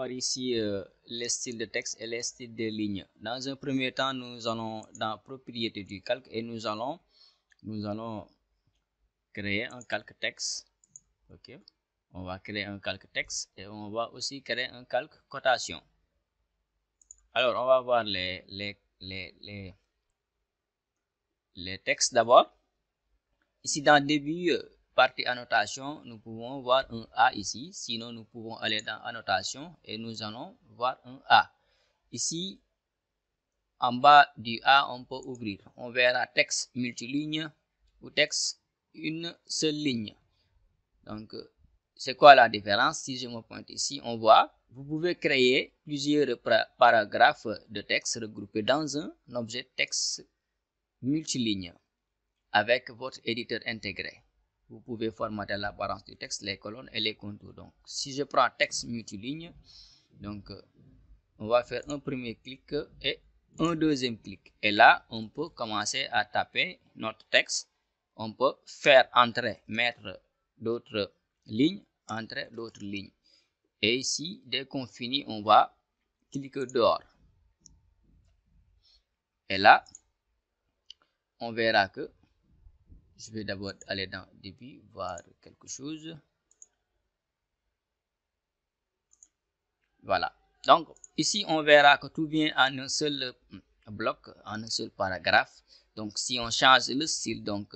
voir ici les styles de texte et les styles de ligne. Dans un premier temps, nous allons dans propriété du calque et nous allons créer un calque texte. Ok, on va créer un calque texte et on va aussi créer un calque cotation. Alors, on va voir les textes d'abord. Ici, dans début, partie annotation, nous pouvons voir un A ici. Sinon, nous pouvons aller dans annotation et nous allons voir un A. Ici, en bas du A, on peut ouvrir. On verra texte multiligne ou texte une seule ligne. Donc, c'est quoi la différence? Si je me pointe ici, on voit, vous pouvez créer plusieurs paragraphes de texte regroupés dans un objet texte multiligne avec votre éditeur intégré. Vous pouvez formater l'apparence du texte, les colonnes et les contours. Donc, si je prends texte multiligne, donc on va faire un premier clic et un deuxième clic. Et là, on peut commencer à taper notre texte. On peut faire entrer, mettre d'autres lignes, entrer d'autres lignes. Et ici, dès qu'on finit, on va cliquer dehors. Et là, on verra que je vais d'abord aller dans début, voir quelque chose. Voilà. Donc, ici, on verra que tout vient en un seul bloc, en un seul paragraphe. Donc, si on change le style, donc,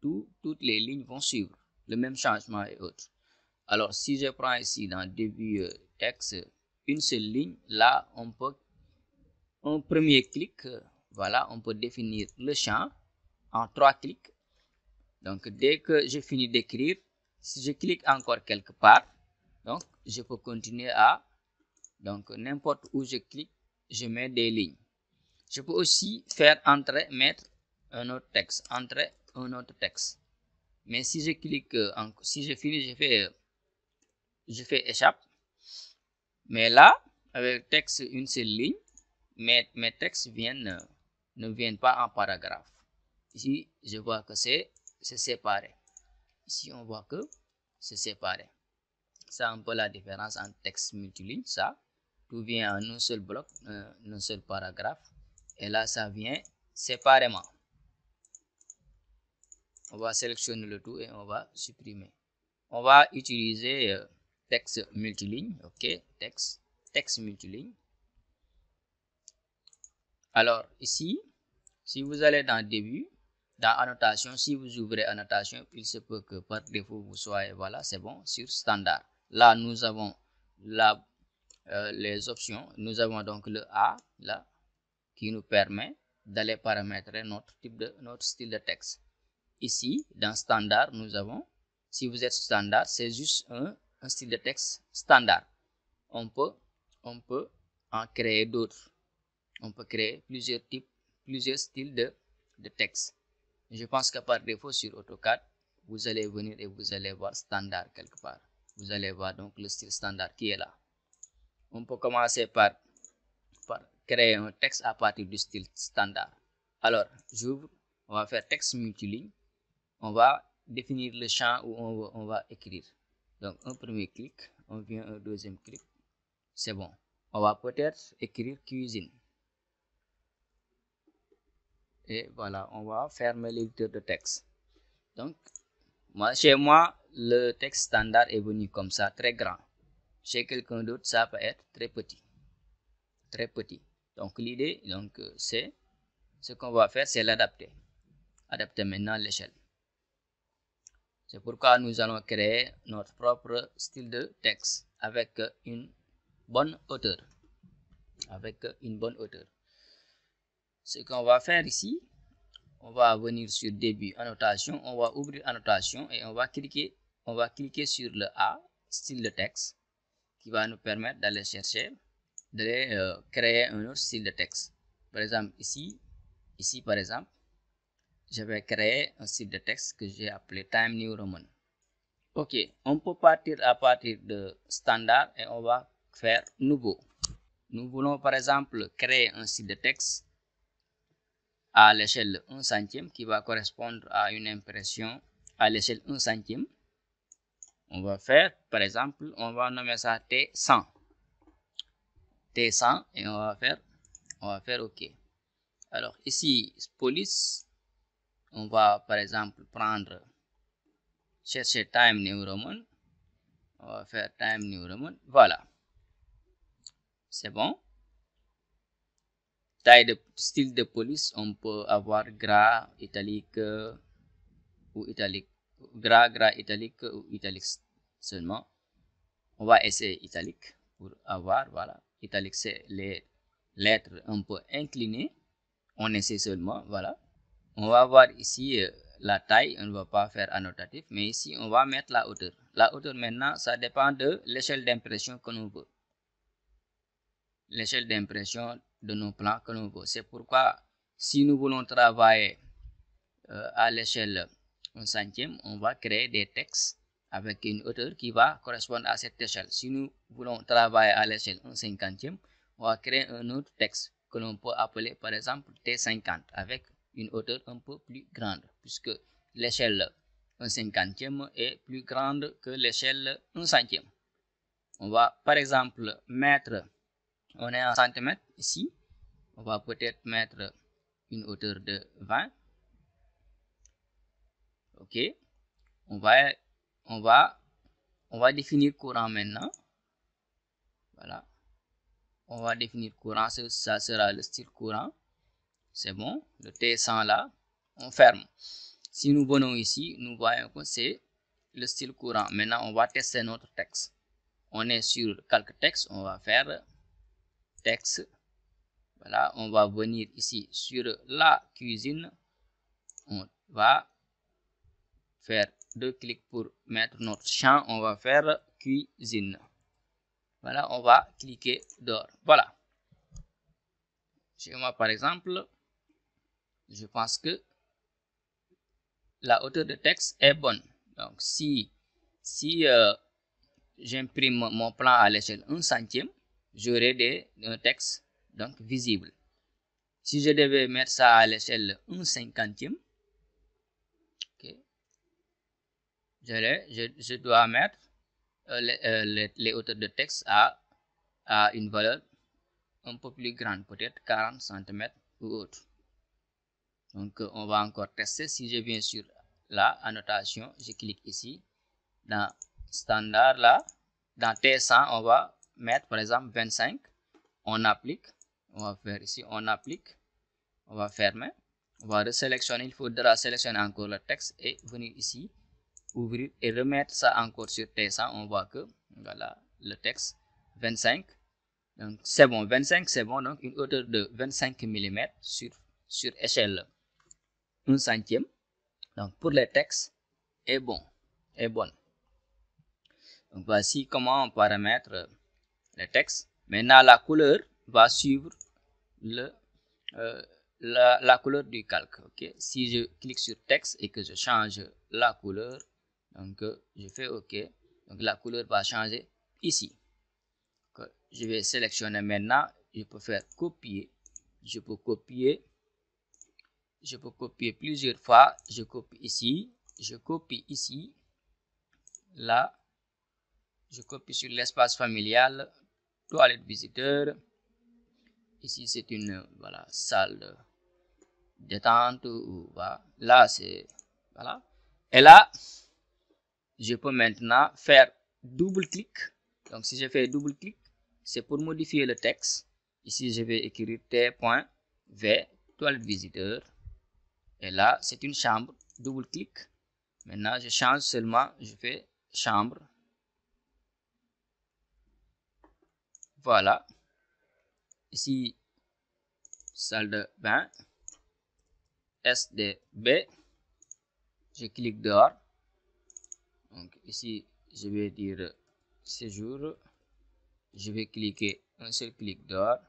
toutes les lignes vont suivre le même changement et autres. Alors, si je prends ici dans début texte, une seule ligne, là, on peut, un premier clic, voilà, on peut définir le champ en 3 clics. Donc, dès que j'ai fini d'écrire, si je clique encore quelque part, donc, je peux continuer à, donc, n'importe où je clique, je mets des lignes. Je peux aussi faire entrer, mettre un autre texte, entrer un autre texte. Mais si je clique, si je finis, je fais échappe. Mais là, avec texte une seule ligne, mes textes ne viennent pas en paragraphe. Ici, je vois que c'est séparé. Ici, on voit que c'est séparé. C'est un peu la différence entre texte multiligne. Ça, tout vient en un seul bloc, un seul paragraphe. Et là, ça vient séparément. On va sélectionner le tout et on va supprimer. On va utiliser texte multiligne. Ok, texte multiligne. Alors, ici, si vous allez dans début, dans annotation, si vous ouvrez annotation, il se peut que par défaut vous soyez, voilà, c'est bon, sur standard. Là, nous avons les options. Nous avons donc le A, là, qui nous permet d'aller paramétrer notre style de texte. Ici, dans standard, nous avons, si vous êtes standard, c'est juste un style de texte standard. On peut en créer d'autres. On peut créer plusieurs styles de texte. Je pense que par défaut sur AutoCAD, vous allez venir et vous allez voir standard quelque part. Vous allez voir donc le style standard qui est là. On peut commencer par créer un texte à partir du style standard. Alors, j'ouvre, on va faire texte multiligne. On va définir le champ où on va écrire. Donc, un premier clic, on vient un deuxième clic. C'est bon. On va peut-être écrire cuisine. Et voilà, on va fermer l'éditeur de texte. Donc, chez moi, le texte standard est venu comme ça, très grand. Chez quelqu'un d'autre, ça peut être très petit. Très petit. Donc, l'idée, c'est ce qu'on va faire, c'est l'adapter. Adapter maintenant l'échelle. C'est pourquoi nous allons créer notre propre style de texte avec une bonne hauteur. Ce qu'on va faire ici, on va venir sur début annotation, on va ouvrir annotation et on va cliquer sur le A, style de texte, qui va nous permettre d'aller chercher, de créer un autre style de texte. Par exemple, ici par exemple, je vais créer un style de texte que j'ai appelé Time New Roman. Ok, on peut partir à partir de standard et on va faire nouveau. Nous voulons par exemple créer un style de texte à l'échelle 1 centième qui va correspondre à une impression à l'échelle 1 centième. On va faire, par exemple, on va nommer ça T100. T100 et on va faire OK. Alors ici, police, on va par exemple prendre, chercher Time New Roman. On va faire Time New Roman. Voilà. C'est bon. Taille de style de police, on peut avoir gras, italique ou italique. Gras, italique ou italique seulement. On va essayer italique pour avoir, voilà. Italique, c'est les lettres un peu inclinées. On essaie seulement, voilà. On va voir ici la taille, on ne va pas faire annotatif, mais ici on va mettre la hauteur. La hauteur maintenant, ça dépend de l'échelle d'impression que nous veut. L'échelle d'impression de nos plans que nous veut. C'est pourquoi si nous voulons travailler à l'échelle 1/100, on va créer des textes avec une hauteur qui va correspondre à cette échelle. Si nous voulons travailler à l'échelle 1/50, on va créer un autre texte que l'on peut appeler par exemple T50 avec une hauteur un peu plus grande, puisque l'échelle 1/50 est plus grande que l'échelle 1/100. On va par exemple mettre, on est en centimètres ici, on va peut-être mettre une hauteur de 20. OK, on va définir courant maintenant. Voilà, on va définir courant, ça sera le style courant. C'est bon, le T100 là, on ferme. Si nous venons ici, nous voyons que c'est le style courant. Maintenant, on va tester notre texte. On est sur calque texte, on va faire texte. Voilà, on va venir ici sur la cuisine. On va faire 2 clics pour mettre notre champ. On va faire cuisine. Voilà, on va cliquer dehors. Voilà. Chez moi, par exemple, je pense que la hauteur de texte est bonne. Donc, si j'imprime mon plan à l'échelle 1/100, j'aurai un texte donc visible. Si je devais mettre ça à l'échelle 1/50, okay, je dois mettre les hauteurs de texte à une valeur un peu plus grande, peut-être 40 cm ou autre. Donc, on va encore tester. Si je viens sur la annotation, je clique ici. Dans standard là, dans T100, on va mettre par exemple 25. On applique. On va faire ici, on applique. On va fermer. On va resélectionner. Il faudra sélectionner encore le texte et venir ici, ouvrir et remettre ça encore sur T100. On voit que voilà le texte 25. Donc c'est bon, 25 c'est bon. Donc une hauteur de 25 mm sur échelle 1/100. Donc pour les textes est bonne. Donc voici comment on paramètre les textes. Maintenant la couleur va suivre la couleur du calque. Okay? Si je clique sur texte et que je change la couleur, donc je fais OK. Donc la couleur va changer ici. Je vais sélectionner maintenant. Je peux faire copier. Je peux copier plusieurs fois. Je copie ici. Je copie ici. Là. Je copie sur l'espace familial. Toilette visiteur. Ici, c'est une salle de détente. Voilà. Là, c'est... Voilà. Et là, je peux maintenant faire double-clic. Donc, si je fais double-clic, c'est pour modifier le texte. Ici, je vais écrire T.V, toilette visiteur. Et là, c'est une chambre. Double-clic. Maintenant, je change seulement. Je fais chambre. Voilà. Ici, salle de bain. SDB. Je clique dehors. Donc, ici, je vais dire séjour. Je vais cliquer un seul clic dehors.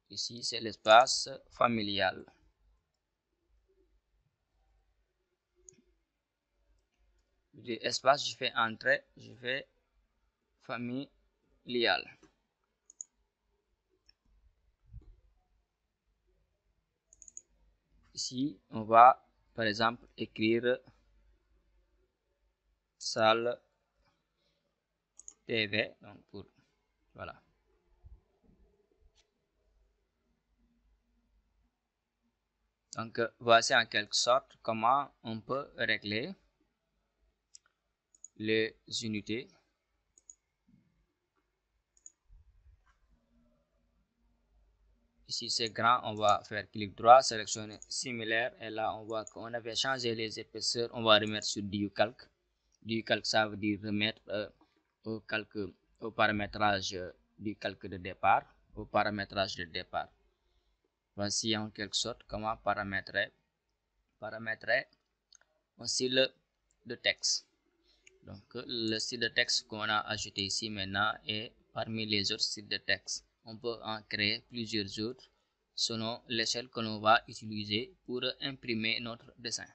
Ici, c'est l'espace familial. Espace, je fais entrée, je fais familial. Ici, on va par exemple écrire salle TV. Donc pour voilà. Donc voici en quelque sorte comment on peut régler les unités. Ici c'est grand, on va faire clic droit, sélectionner similaire, et là on voit qu'on avait changé les épaisseurs. On va remettre sur du calque. Du calque, ça veut dire remettre au paramétrage du calque de départ, au paramétrage de départ. Voici en quelque sorte comment paramétrer un style de texte. Donc le style de texte qu'on a ajouté ici maintenant est parmi les autres styles de texte. On peut en créer plusieurs autres selon l'échelle que l'on va utiliser pour imprimer notre dessin.